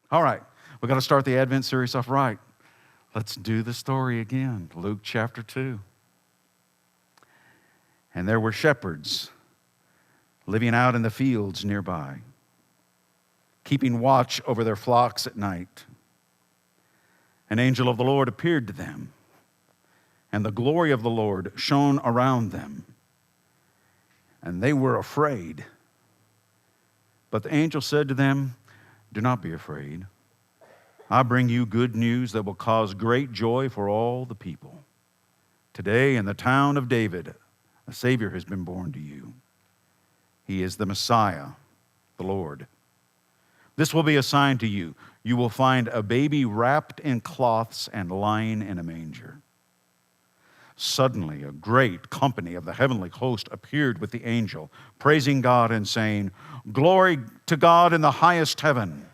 All right, we've got to start the Advent series off right. Let's do the story again. Luke chapter 2. And there were shepherds living out in the fields nearby, keeping watch over their flocks at night. An angel of the Lord appeared to them, and the glory of the Lord shone around them, and they were afraid. But the angel said to them, "Do not be afraid. I bring you good news that will cause great joy for all the people. Today in the town of David, a Savior has been born to you. He is the Messiah, the Lord. This will be a sign to you. You will find a baby wrapped in cloths and lying in a manger." Suddenly, a great company of the heavenly host appeared with the angel, praising God and saying, "Glory to God in the highest heaven,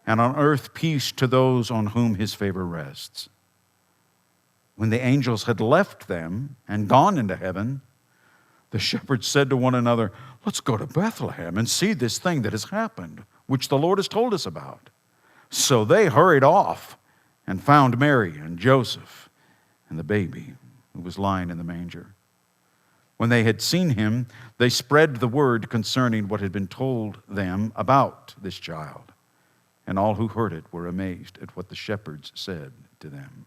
and on earth peace to those on whom his favor rests." When the angels had left them and gone into heaven, the shepherds said to one another, "Let's go to Bethlehem and see this thing that has happened, which the Lord has told us about." So they hurried off and found Mary and Joseph and the baby who was lying in the manger. When they had seen him, they spread the word concerning what had been told them about this child. And all who heard it were amazed at what the shepherds said to them.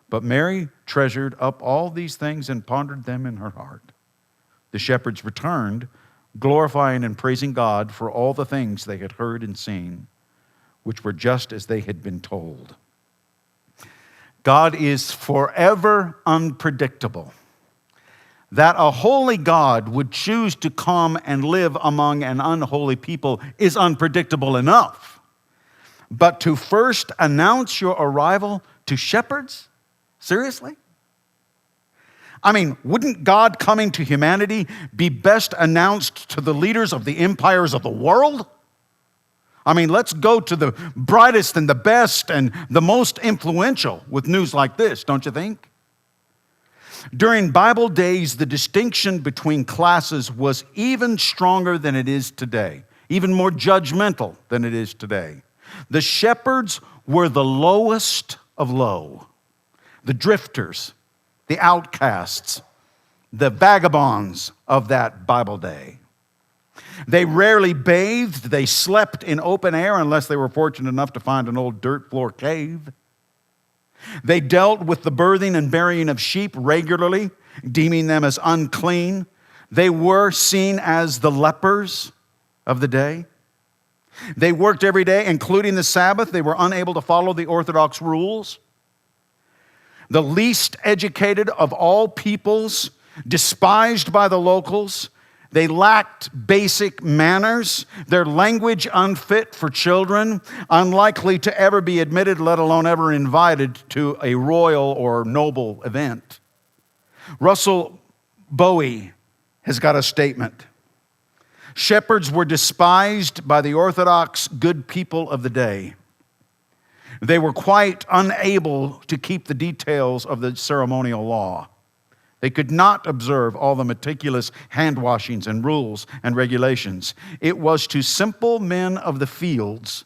But Mary treasured up all these things and pondered them in her heart. The shepherds returned, glorifying and praising God for all the things they had heard and seen, which were just as they had been told. God is forever unpredictable. That a holy God would choose to come and live among an unholy people is unpredictable enough. But to first announce your arrival to shepherds? Seriously? I mean, wouldn't God coming to humanity be best announced to the leaders of the empires of the world? I mean, let's go to the brightest and the best and the most influential with news like this, don't you think? During Bible days, the distinction between classes was even stronger than it is today, even more judgmental than it is today. The shepherds were the lowest of low, the drifters, the outcasts, the vagabonds of that Bible day. They rarely bathed. They slept in open air unless they were fortunate enough to find an old dirt floor cave. They dealt with the birthing and burying of sheep regularly, deeming them as unclean. They were seen as the lepers of the day. They worked every day, including the Sabbath. They were unable to follow the Orthodox rules. The least educated of all peoples, despised by the locals. They lacked basic manners, their language unfit for children, unlikely to ever be admitted, let alone ever invited to a royal or noble event. Russell Bowie has got a statement. Shepherds were despised by the Orthodox good people of the day. They were quite unable to keep the details of the ceremonial law. They could not observe all the meticulous hand washings and rules and regulations. It was to simple men of the fields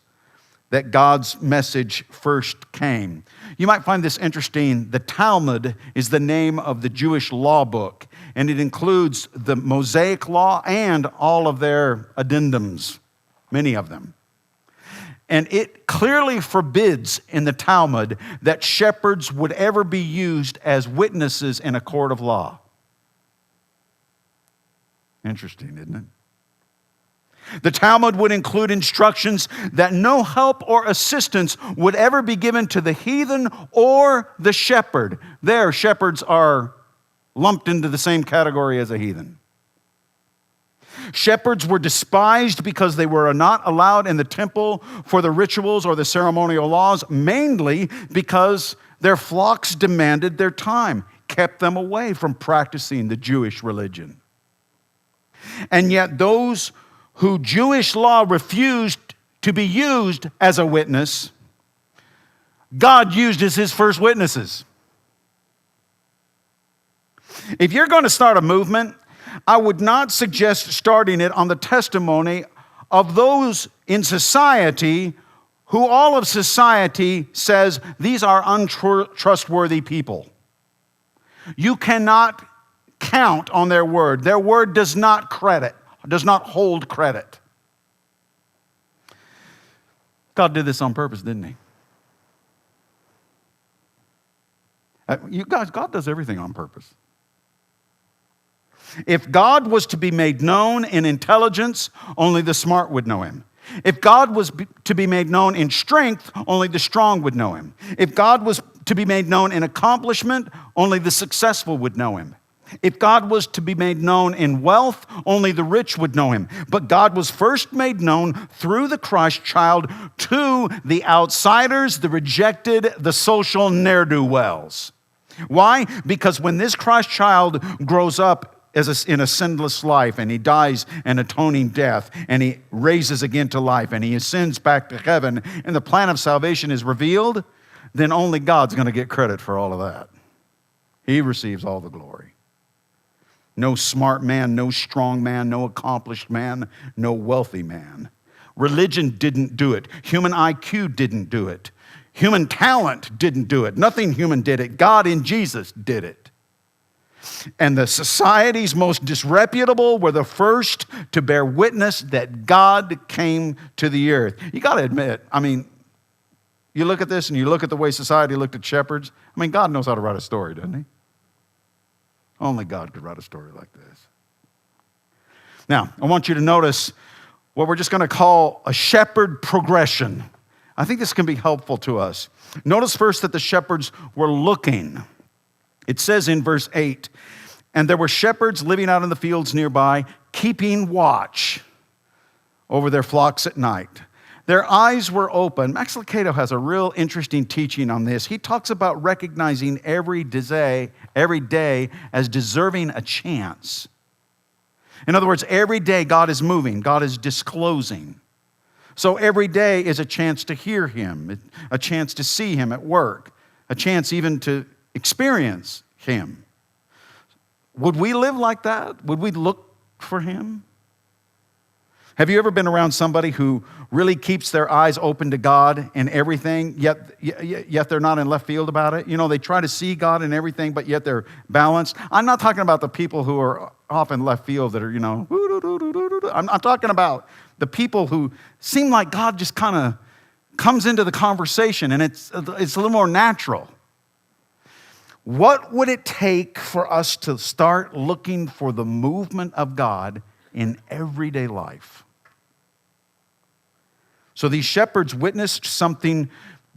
that God's message first came. You might find this interesting. The Talmud is the name of the Jewish law book, and it includes the Mosaic law and all of their addendums, many of them. And it clearly forbids in the Talmud that shepherds would ever be used as witnesses in a court of law. Interesting, isn't it? The Talmud would include instructions that no help or assistance would ever be given to the heathen or the shepherd. There, shepherds are lumped into the same category as a heathen. Shepherds were despised because they were not allowed in the temple for the rituals or the ceremonial laws, mainly because their flocks demanded their time, kept them away from practicing the Jewish religion. And yet those who Jewish law refused to be used as a witness, God used as his first witnesses. If you're going to start a movement, I would not suggest starting it on the testimony of those in society who all of society says these are untrustworthy people. You cannot count on their word. Their word does not hold credit. God did this on purpose, didn't he? You guys, God does everything on purpose. If God was to be made known in intelligence, only the smart would know him. If God was to be made known in strength, only the strong would know him. If God was to be made known in accomplishment, only the successful would know him. If God was to be made known in wealth, only the rich would know him. But God was first made known through the Christ child to the outsiders, the rejected, the social ne'er-do-wells. Why? Because when this Christ child grows up in a sinless life, and he dies an atoning death, and he raises again to life, and he ascends back to heaven, and the plan of salvation is revealed, then only God's going to get credit for all of that. He receives all the glory. No smart man, no strong man, no accomplished man, no wealthy man. Religion didn't do it. Human IQ didn't do it. Human talent didn't do it. Nothing human did it. God in Jesus did it. And the society's most disreputable were the first to bear witness that God came to the earth. You got to admit, you look at this and you look at the way society looked at shepherds. God knows how to write a story, doesn't he? Only God could write a story like this. Now, I want you to notice what we're just going to call a shepherd progression. I think this can be helpful to us. Notice first that the shepherds were looking. It says in verse 8, and there were shepherds living out in the fields nearby, keeping watch over their flocks at night. Their eyes were open. Max Lucado has a real interesting teaching on this. He talks about recognizing every day as deserving a chance. In other words, every day God is moving, God is disclosing. So every day is a chance to hear him, a chance to see him at work, a chance even to experience him. Would we live like that? Would we look for him? Have you ever been around somebody who really keeps their eyes open to God in everything, yet they're not in left field about it? They try to see God in everything, but yet they're balanced. I'm not talking about the people who are off in left field that are, I'm talking about the people who seem like God just kind of comes into the conversation and it's a little more natural. What would it take for us to start looking for the movement of God in everyday life? So these shepherds witnessed something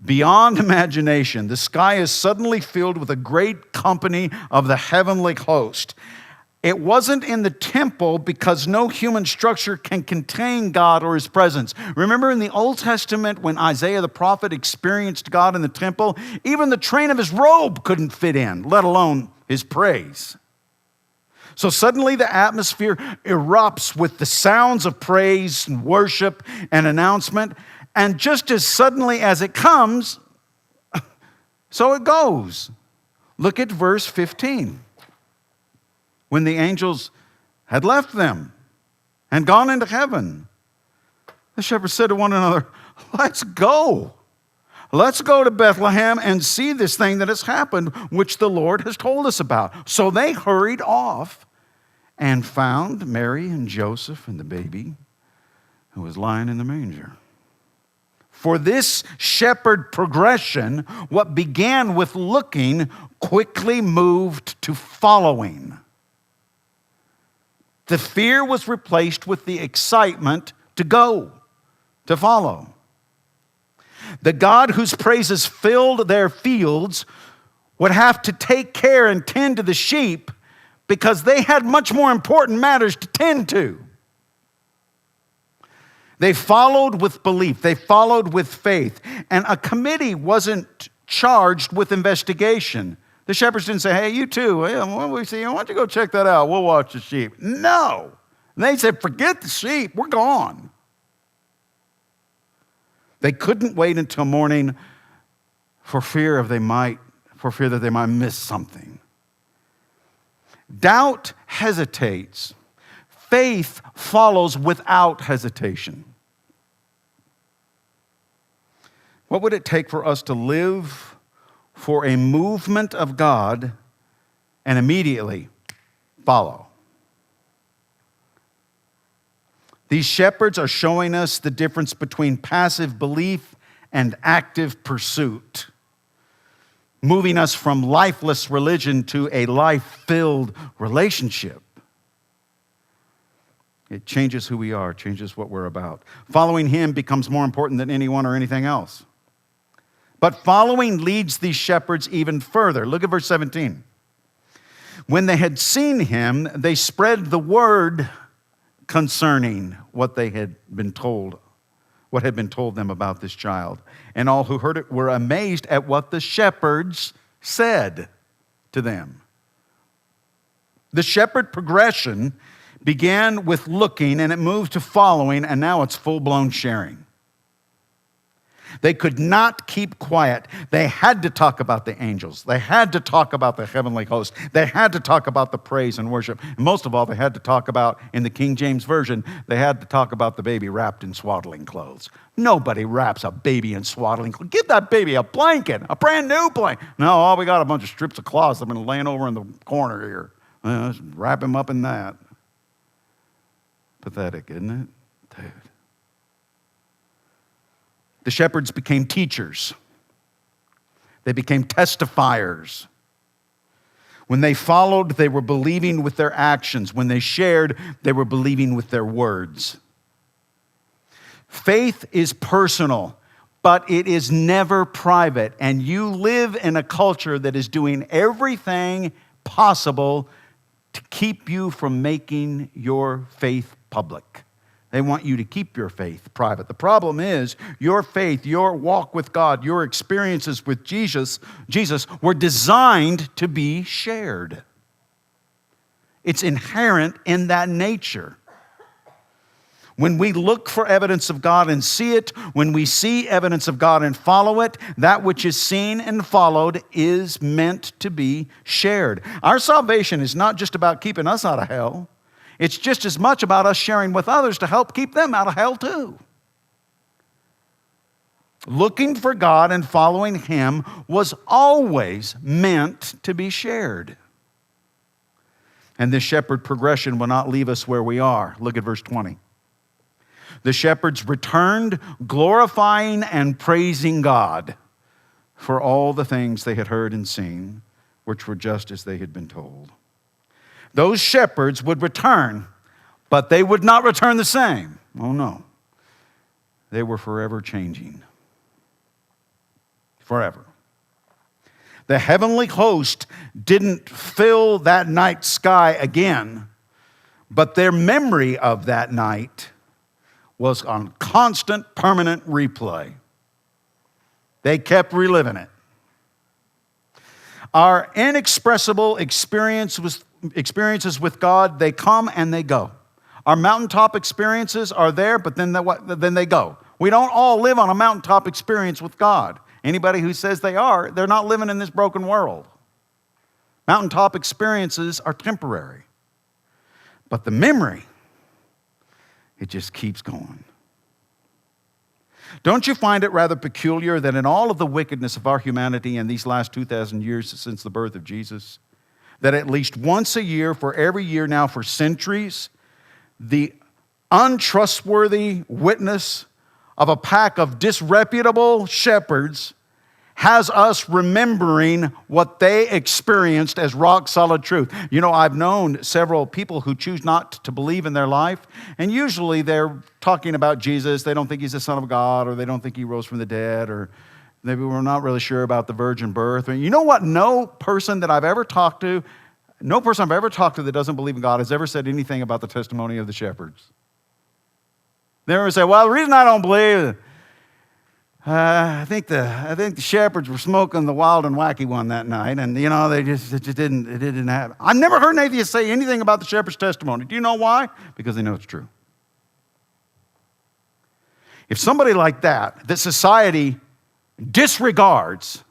beyond imagination. The sky is suddenly filled with a great company of the heavenly host. It wasn't in the temple because no human structure can contain God or his presence. Remember in the Old Testament when Isaiah the prophet experienced God in the temple, even the train of his robe couldn't fit in, let alone his praise. So suddenly the atmosphere erupts with the sounds of praise and worship and announcement. And just as suddenly as it comes, so it goes. Look at verse 15. When the angels had left them and gone into heaven, the shepherds said to one another, let's go. Let's go to Bethlehem and see this thing that has happened, which the Lord has told us about. So they hurried off and found Mary and Joseph and the baby who was lying in the manger. For this shepherd progression, what began with looking quickly moved to following. The fear was replaced with the excitement to go, to follow. The God whose praises filled their fields would have to take care and tend to the sheep because they had much more important matters to tend to. They followed with belief. They followed with faith. And a committee wasn't charged with investigation. The shepherds didn't say, hey, you too, why don't you go check that out? We'll watch the sheep. No. They said, forget the sheep. We're gone. They couldn't wait until morning for fear that they might miss something. Doubt hesitates. Faith follows without hesitation. What would it take for us to live for a movement of God and immediately follow? These shepherds are showing us the difference between passive belief and active pursuit, moving us from lifeless religion to a life-filled relationship. It changes who we are, changes what we're about. Following him becomes more important than anyone or anything else. But following leads these shepherds even further. Look at verse 17. When they had seen him, they spread the word concerning what they had been told, what had been told them about this child. And all who heard it were amazed at what the shepherds said to them. The shepherd progression began with looking, and it moved to following, and now it's full-blown sharing. They could not keep quiet. They had to talk about the angels. They had to talk about the heavenly host. They had to talk about the praise and worship. And most of all, they had to talk about, in the King James Version, they had to talk about the baby wrapped in swaddling clothes. Nobody wraps a baby in swaddling clothes. Give that baby a blanket, a brand new blanket. No, we got a bunch of strips of cloths that have been laying over in the corner here. Let's wrap him up in that. Pathetic, isn't it? Dude. The shepherds became teachers. They became testifiers. When they followed, they were believing with their actions. When they shared, they were believing with their words. Faith is personal, but it is never private. And you live in a culture that is doing everything possible to keep you from making your faith public. They want you to keep your faith private. The problem is your faith, your walk with God, your experiences with Jesus were designed to be shared. It's inherent in that nature. When we look for evidence of God and see it, when we see evidence of God and follow it, that which is seen and followed is meant to be shared. Our salvation is not just about keeping us out of hell. It's just as much about us sharing with others to help keep them out of hell too. Looking for God and following him was always meant to be shared. And this shepherd progression will not leave us where we are. Look at verse 20. The shepherds returned, glorifying and praising God for all the things they had heard and seen, which were just as they had been told. Those shepherds would return, but they would not return the same. Oh no. They were forever changing. Forever. The heavenly host didn't fill that night sky again, but their memory of that night was on constant, permanent replay. They kept reliving it. Our inexpressible experiences with God, they come and they go. Our mountaintop experiences are there, but then they go. We don't all live on a mountaintop experience with God. Anybody who says they are, they're not living in this broken world. Mountaintop experiences are temporary. But the memory, it just keeps going. Don't you find it rather peculiar that in all of the wickedness of our humanity in these last 2,000 years since the birth of Jesus, that at least once a year, for every year now for centuries, the untrustworthy witness of a pack of disreputable shepherds has us remembering what they experienced as rock-solid truth. You know, I've known several people who choose not to believe in their life, and usually they're talking about Jesus. They don't think he's the Son of God, or they don't think he rose from the dead, or maybe we're not really sure about the virgin birth. And you know what? No person I've ever talked to that doesn't believe in God has ever said anything about the testimony of the shepherds. They never say, well, the reason I don't believe I think the shepherds were smoking the wild and wacky one that night, and you know it didn't happen. I've never heard an atheist say anything about the shepherd's testimony. Do you know why? Because they know it's true. If somebody like that society disregards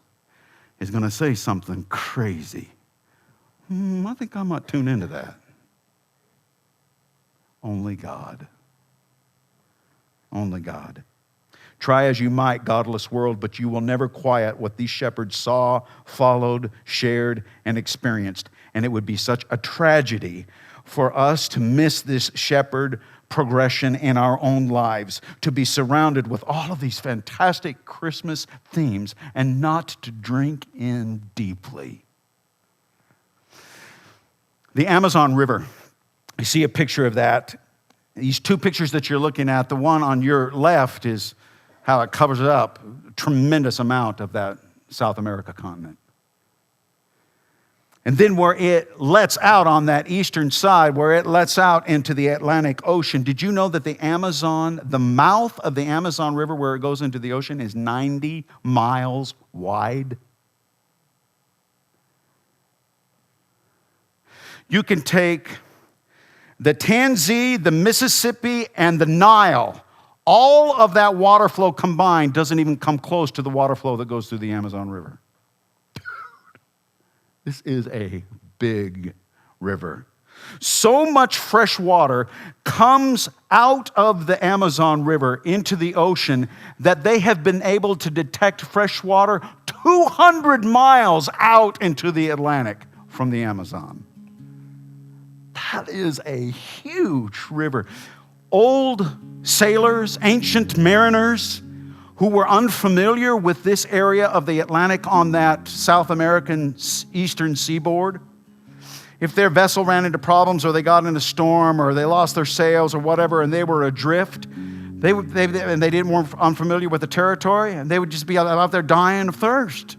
is going to say something crazy, I think I might tune into that. Only God. Only God. Try as you might, godless world, but you will never quiet what these shepherds saw, followed, shared, and experienced. And it would be such a tragedy for us to miss this shepherd progression in our own lives, to be surrounded with all of these fantastic Christmas themes and not to drink in deeply. The Amazon River, you see a picture of that. These two pictures that you're looking at, the one on your left is how it covers up a tremendous amount of that South America continent. And then where it lets out on that eastern side, where it lets out into the Atlantic Ocean, did you know that the Amazon, the mouth of the Amazon River where it goes into the ocean is 90 miles wide? You can take the Tanzee, the Mississippi, and the Nile. All of that water flow combined doesn't even come close to the water flow that goes through the Amazon River. This is a big river. So much fresh water comes out of the Amazon River into the ocean that they have been able to detect fresh water 200 miles out into the Atlantic from the Amazon. That is a huge river. Old sailors, ancient mariners who were unfamiliar with this area of the Atlantic on that South American eastern seaboard, if their vessel ran into problems or they got in a storm or they lost their sails or whatever and they were adrift, and they weren't unfamiliar with the territory, and they would just be out there dying of thirst.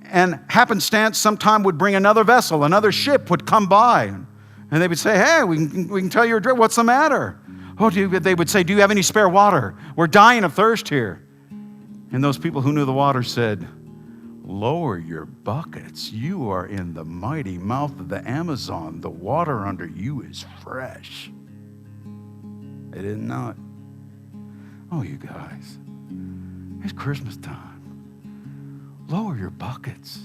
And happenstance sometime would bring another vessel, another ship would come by, and they would say, hey, we can tell you're adrift. What's the matter? Oh, they would say, do you have any spare water? We're dying of thirst here. And those people who knew the water said, lower your buckets. You are in the mighty mouth of the Amazon. The water under you is fresh. They didn't know it. Oh, you guys, it's Christmas time. Lower your buckets.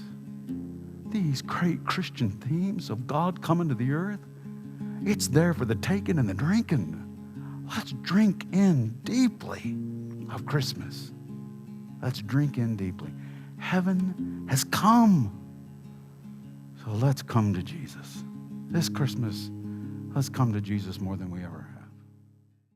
These great Christian themes of God coming to the earth, it's there for the taking and the drinking. Let's drink in deeply of Christmas. Let's drink in deeply. Heaven has come. So let's come to Jesus. This Christmas, let's come to Jesus more than we ever